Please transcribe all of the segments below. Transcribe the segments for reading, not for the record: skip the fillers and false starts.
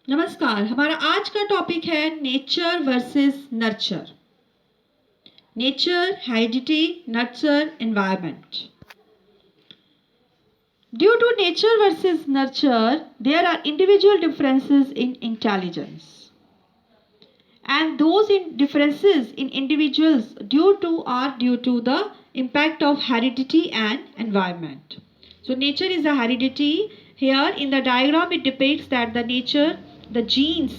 नमस्कार। हमारा आज का टॉपिक है nature versus nurture. Nature, heredity, nurture, environment. Due to nature versus nurture, there are individual differences in intelligence. And those differences in individuals are due to the impact of heredity and environment. So nature is a heredity. Here in the diagram it depicts that the genes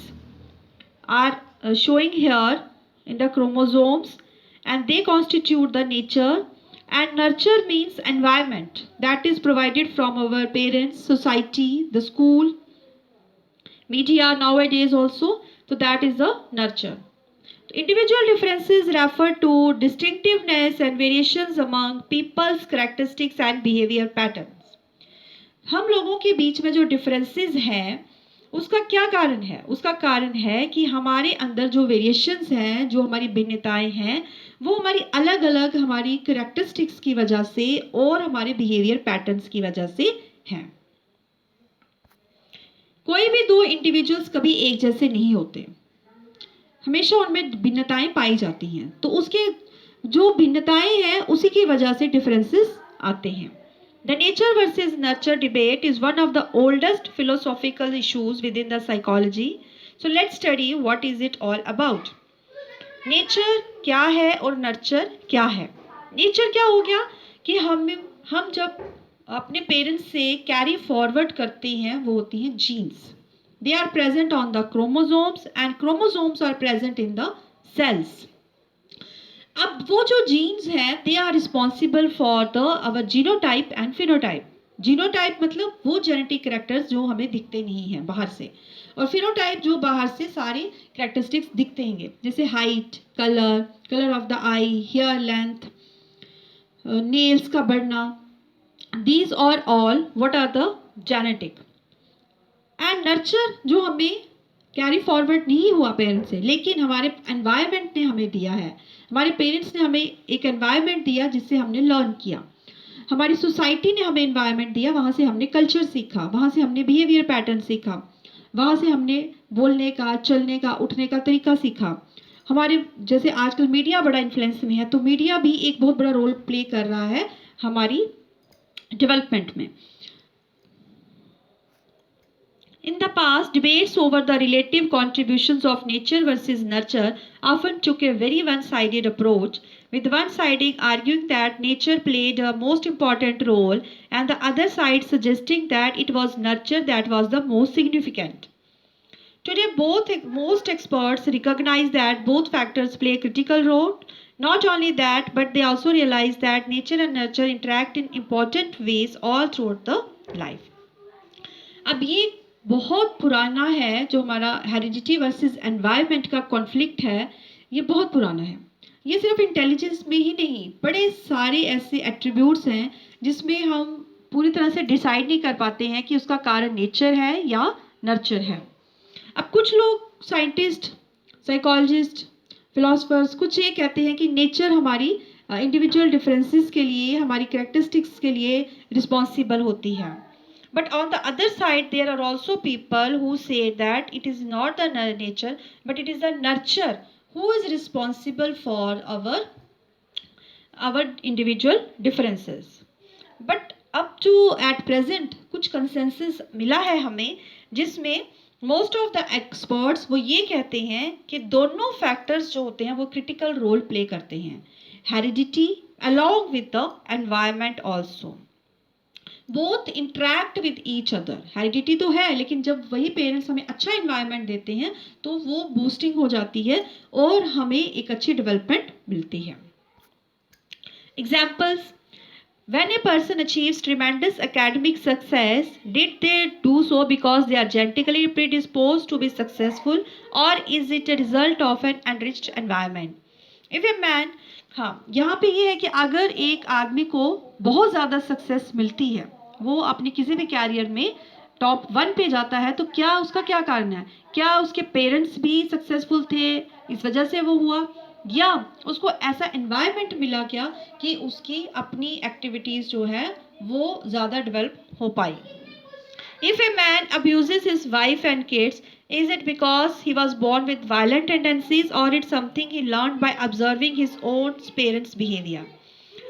are showing here in the chromosomes, and they constitute the nature. And nurture means environment that is provided from our parents, society, the school, media nowadays also. So that is the nurture. Individual differences refer to distinctiveness and variations among people's characteristics and behavior patterns. हम लोगों के बीच में जो differences हैं उसका क्या कारण है? उसका कारण है कि हमारे अंदर जो वेरिएशंस हैं, जो हमारी भिन्नताएं हैं, वो हमारी अलग अलग हमारी करेक्टरिस्टिक्स की वजह से और हमारे बिहेवियर पैटर्न्स की वजह से हैं। कोई भी दो इंडिविजुअल्स कभी एक जैसे नहीं होते, हमेशा उनमें भिन्नताएं पाई जाती हैं। तो उसके जो भिन्नताएं हैं उसी की वजह से डिफरेंसेस आते हैं। The nature versus nurture debate is one of the oldest philosophical issues within the psychology. So let's study what is it all about. Nature क्या है और nurture क्या है? Nature क्या हो गया कि हम जब अपने पेरेंट्स से कैरी फॉरवर्ड करते हैं वो होती हैं jeans. They are present on the chromosomes and chromosomes are present in the cells. अब वो जो जीन्स हैं they are responsible for the our genotype and phenotype. Genotype मतलब वो जेनेटिक कैरेक्टर्स जो हमें दिखते नहीं हैं बाहर से, और फिनोटाइप जो बाहर से सारे कैरेक्टरिस्टिक्स दिखते हैं, जैसे height, colour of the eye, hair length, nails का बढ़ना. These are all what are the genetic. And nurture जो हमें कैरी फॉरवर्ड नहीं हुआ पेरेंट्स से, लेकिन हमारे एनवायरनमेंट ने हमें दिया है. हमारे पेरेंट्स ने हमें एक एनवायरनमेंट दिया जिससे हमने लर्न किया. हमारी सोसाइटी ने हमें एनवायरनमेंट दिया, वहाँ से हमने कल्चर सीखा, वहाँ से हमने बिहेवियर पैटर्न सीखा, वहाँ से हमने बोलने का, चलने का, उठने का तरीका सीखा. हमारे जैसे आजकल मीडिया बड़ा इन्फ्लुएंस में है, तो मीडिया भी एक बहुत बड़ा रोल प्ले कर रहा है हमारी डेवलपमेंट में. In the past, debates over the relative contributions of nature versus nurture often took a very one-sided approach, with one side arguing that nature played a most important role and the other side suggesting that it was nurture that was the most significant. Today, most experts recognize that both factors play a critical role. Not only that, but they also realize that nature and nurture interact in important ways all throughout the life. अब ये बहुत पुराना है, जो हमारा heredity versus environment का conflict है, ये बहुत पुराना है. ये सिर्फ इंटेलिजेंस में ही नहीं, बड़े सारे ऐसे एट्रीब्यूट्स हैं जिसमें हम पूरी तरह से डिसाइड नहीं कर पाते हैं कि उसका कारण नेचर है या नर्चर है. अब कुछ लोग साइंटिस्ट, साइकोलॉजिस्ट, फिलोसफर्स कुछ ये कहते हैं कि नेचर हमारी इंडिविजुअल डिफरेंसेस के लिए, हमारी कैरेक्टरिस्टिक्स के लिए रिस्पॉन्सिबल होती है. But on the other side, there are also people who say that it is not the nature, but it is the nurture who is responsible for our individual differences. But up to at present, कुछ consensus मिला है हमें, जिसमें most of the experts वो ये कहते हैं कि दोनों factors जो होते हैं वो critical role play करते हैं. Heredity along with the environment also. Both interact with each other. Heredity तो है, लेकिन जब वही पेरेंट्स हमें अच्छा इन्वायरमेंट देते हैं तो वो बूस्टिंग हो जाती है और हमें एक अच्छी डेवलपमेंट मिलती है. Examples: when a person achieves tremendous academic success, did they do so because they are genetically predisposed to be successful, or is it a result of an enriched environment? If a man, हाँ, यहाँ पे ये है कि अगर एक आदमी को बहुत ज़्यादा सक्सेस मिलती है, वो अपने किसी भी कैरियर में टॉप 1 पे जाता है, तो क्या उसका क्या कारण है? क्या उसके पेरेंट्स भी सक्सेसफुल थे इस वजह से वो हुआ, या उसको ऐसा एनवायरनमेंट मिला क्या कि उसकी अपनी एक्टिविटीज़ जो है वो ज़्यादा डेवलप हो पाई. If a man abuses his wife and kids, is it because he was born with violent tendencies or it's something he learned by observing his own parents' behavior?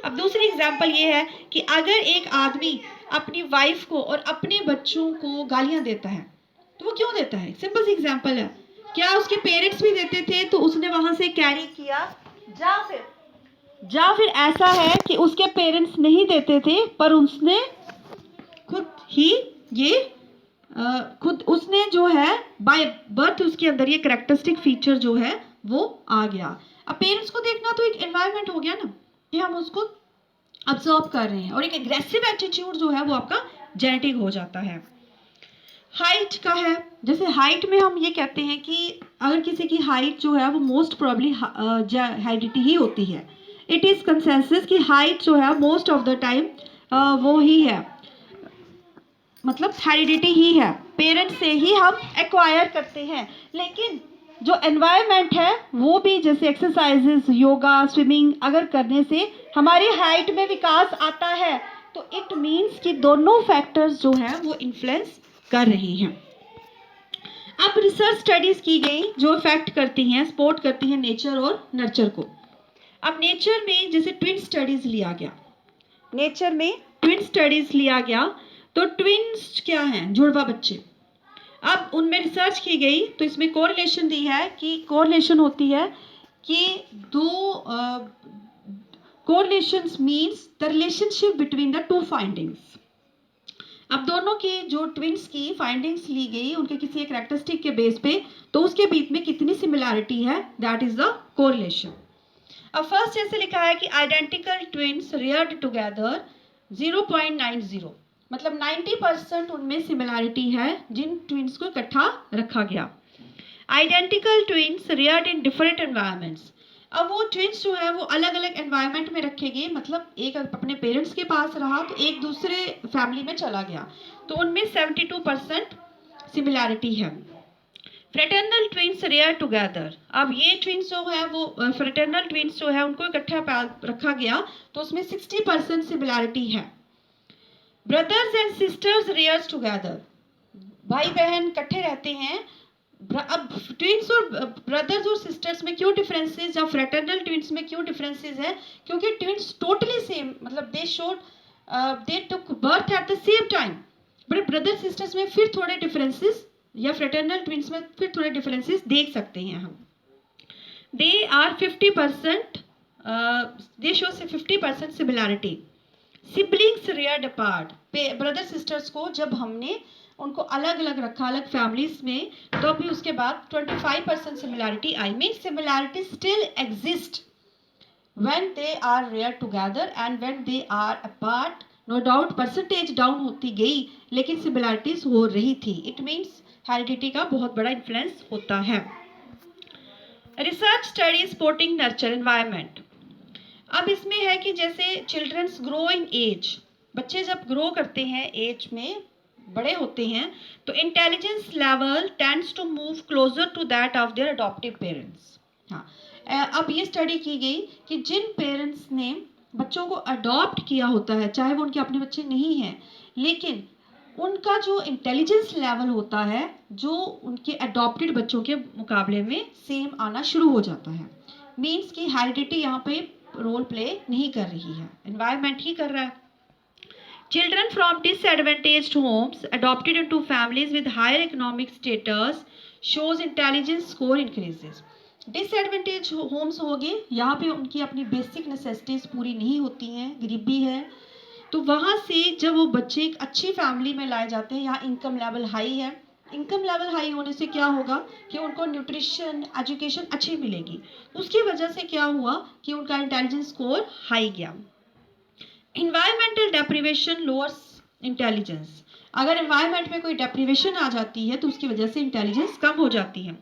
अब दूसरी एग्जाम्पल ये है कि अगर एक आदमी अपनी वाइफ को और अपने बच्चों को गालियां देता है तो वो क्यों देता है? सिंपल सी एग्जाम्पल है, क्या उसके पेरेंट्स भी देते थे तो उसने वहां से कैरी किया, या फिर ऐसा है कि उसके पेरेंट्स नहीं देते थे पर उसने खुद ही ये खुद उसने जो है बाय बर्थ उसके अंदर ये करेक्टरिस्टिक फीचर जो है वो आ गया। अब पेरेंट्स को देखना तो एक एनवायरनमेंट हो गया ना कि हम उसको ऑब्जर्व कर रहे हैं, और एक एग्रेसिव एटीट्यूड जो है वो आपका जेनेटिक हो जाता है। हाइट का है, जैसे हाइट में हम ये कहते हैं कि अगर किसी की हाइट जो है वो मोस्ट प्रोबेबली हेरिडिटी ही होती है। इट इज़ कंसेंसस कि हाइट जो है मोस्ट ऑफ द टाइम वो ही है, मतलब हेरिडिटी ही है, पेरेंट्स से ही हम एक्वायर करते हैं। लेकिन जो एनवायरनमेंट है वो भी, जैसे एक्सरसाइजेस, योगा, स्विमिंग अगर करने से हमारी हाइट में विकास आता है तो इट मीन्स कि दोनों फैक्टर्स जो हैं वो इन्फ्लुएंस कर रही हैं। अब रिसर्च स्टडीज की गई जो इफेक्ट करती हैं, सपोर्ट करती हैं नेचर और नर्चर को। अब नेचर में जैसे ट्विन स्टडीज लिया गया, नेचर में ट्विन स्टडीज लिया गया तो ट्विन्स क्या हैं? जुड़वा बच्चे। अब उनमें रिसर्च की गई तो इसमें कोरिलेशन दी है कि कोरिलेशन होती है कि दो correlations means the relationship between the two findings. अब दोनों की जो ट्विन्स की फाइंडिंग्स ली गई उनके किसी एक कैरेक्टरिस्टिक के बेस पे, तो उसके बीच में कितनी सिमिलैरिटी है, दैट इज द कोरिलेशन। अब फर्स्ट जैसे लिखा है कि आइडेंटिकल ट्विन्स रियर्ड टुगेदर 0.90, मतलब 90% उनमें सिमिलैरिटी है जिन ट्विन्स को इकट्ठा रखा गया। Identical twins Rudyard in different environments. अब वो ट्विन्स जो है वो अलग अलग एनवायरनमेंट में रखे गए, मतलब एक अपने पेरेंट्स के पास रहा तो एक दूसरे फैमिली में चला गया, तो उनमें 72% सिमिलैरिटी है। Fraternal twins reared together. अब ये ट्विन्स जो है वो फ्रेटर्नल ट्विन्स जो है उनको इकट्ठा रखा गया तो उसमें 60% सिमिलैरिटी है। Brothers and sisters rares together, भाई बहन इकट्ठे रहते हैं। अब ट्विन्स और ब्रदर्स और सिस्टर्स में क्यों डिफरेंसेस, या फ्रेटर्नल ट्विन्स में क्यों डिफरेंसेस है? क्योंकि ट्विन्स टोटली सेम, मतलब they took birth at the same time, but brother sisters में फिर थोड़े डिफरेंसेस, या फ्रेटर्नल ट्विन्स में फिर थोड़े डिफरेंसेस देख सकते हैं हम। They are 50%, they show 50% similarity. Siblings reared apart, brother sisters को जब हमने उनको अलग अलग रखा अलग फैमिलीज में तो अभी उसके बाद 25% सिमिलैरिटी आई। Mean similarity still exist when they are reared together and when they are apart, no doubt percentage down होती गई लेकिन सिमिलैरिटीज हो रही थी। इट मीन्स हेरिडिटी का बहुत बड़ा इन्फ्लुएंस होता है। Research study supporting nurture environment. अब इसमें है कि जैसे चिल्ड्रंस ग्रो इन एज, बच्चे जब ग्रो करते हैं एज में बड़े होते हैं तो intelligence level tends to move closer to that of their adoptive parents. हाँ, अब ये स्टडी की गई कि जिन पेरेंट्स ने बच्चों को अडॉप्ट किया होता है, चाहे वो उनके अपने बच्चे नहीं हैं, लेकिन उनका जो इंटेलिजेंस लेवल होता है जो उनके अडॉप्टेड बच्चों के मुकाबले में सेम आना शुरू हो जाता है। मीन्स कि हेरिडिटी यहाँ पे रोल प्ले नहीं कर रही है, एनवायरनमेंट ही कर रहा है। Children from disadvantaged homes adopted into families with higher economic status shows intelligence score increases. Disadvantage homes हो गए, यहाँ पे उनकी अपनी बेसिक नेसेसिटीज पूरी नहीं होती हैं, गरीबी है, तो वहाँ से जब वो बच्चे एक अच्छी फैमिली में लाए जाते हैं, यहाँ इनकम लेवल हाई है, इनकम लेवल हाई होने से क्या होगा कि उनको न्यूट्रिशन एजुकेशन अच्छी मिलेगी, उसकी वजह से क्या हुआ कि उनका इंटेलिजेंस स्कोर हाई गया। Environmental deprivation lowers intelligence. अगर इन्वायरमेंट में कोई डेप्रीवेशन आ जाती है तो उसकी वजह से इंटेलिजेंस कम हो जाती है।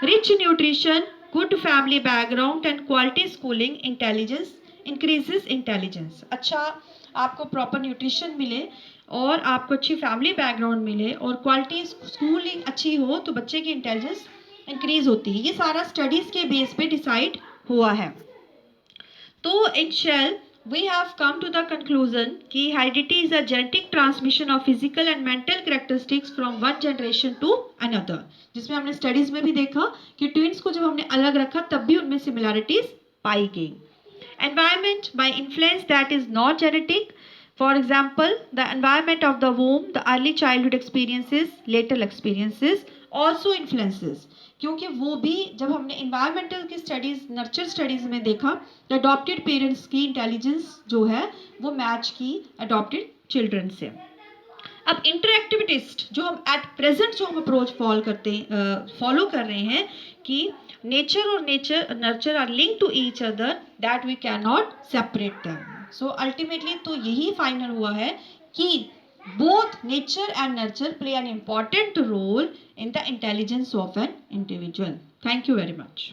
Rich nutrition, good family background and quality schooling intelligence increases intelligence. अच्छा, आपको प्रॉपर न्यूट्रिशन मिले और आपको अच्छी फैमिली बैकग्राउंड मिले और क्वालिटी स्कूलिंग अच्छी हो तो बच्चे की इंटेलिजेंस इंक्रीज होती है। ये सारा स्टडीज के बेस पे डिसाइड हुआ है। तो इन shell we have come to the conclusion कि heredity is a genetic transmission of physical and mental characteristics from one generation to another, जिसमें हमने स्टडीज में भी देखा कि ट्विंस को जब हमने अलग रखा तब भी उनमें सिमिलैरिटीज पाई गई. Environment by influence that is not genetic, for example the environment of the womb, the early childhood experiences, later experiences also influences. क्योंकि वो भी जब हमने इन्वायरमेंटल की स्टडीज, नर्चर स्टडीज में देखा, अडॉप्टेड पेरेंट्स की इंटेलिजेंस जो है वो मैच की अडॉप्टेड चिल्ड्रन से. अब इंटरएक्टिव टेस्ट जो हम एट प्रेजेंट जो हम अप्रोच फॉलो कर रहे हैं कि नेचर और nurture are link to each other, that we can not separate them. So ultimately तो यही फाइनल हुआ है कि both nature and nurture play an important role in the intelligence of an individual. Thank you very much.